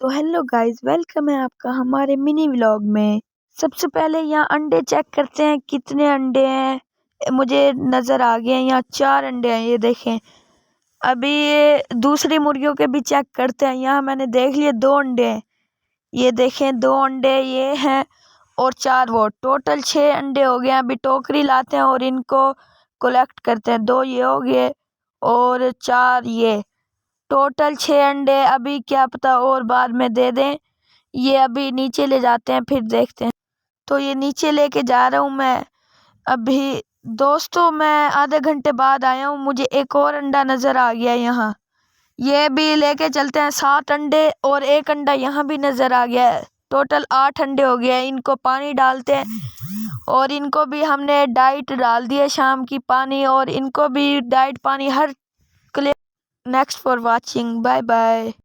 तो hello guys, welcome है आपका हमारे मिनी व्लॉग में। सबसे पहले यहाँ अंडे चेक करते हैं कितने अंडे हैं। मुझे नज़र आ गए हैं यहाँ 4 अंडे हैं, ये देखें। अभी ये दूसरी मुर्गियों के भी चेक करते हैं। यहाँ मैंने देख लिए 2 अंडे हैं, ये देखें 2 अंडे ये हैं और 4 वो, टोटल 6 अंडे हो गए। अभी टोकरी लाते हैं और इनको कलेक्ट करते हैं। 2 ये हो गए और 4 ये, टोटल 6 अंडे। अभी क्या पता और बाद में दे दें। ये अभी नीचे ले जाते हैं, फिर देखते हैं। तो ये नीचे लेके जा रहा हूँ मैं अभी। दोस्तों, मैं आधे घंटे बाद आया हूँ, मुझे एक और अंडा नज़र आ गया यहाँ। ये भी लेके चलते हैं। 7 अंडे और 1 अंडा यहाँ भी नज़र आ गया है। टोटल 8 अंडे हो गए हैं। इनको पानी डालते हैं और इनको भी हमने डाइट डाल दी है शाम की, पानी, और इनको भी डाइट पानी हर। Next for watching, bye bye.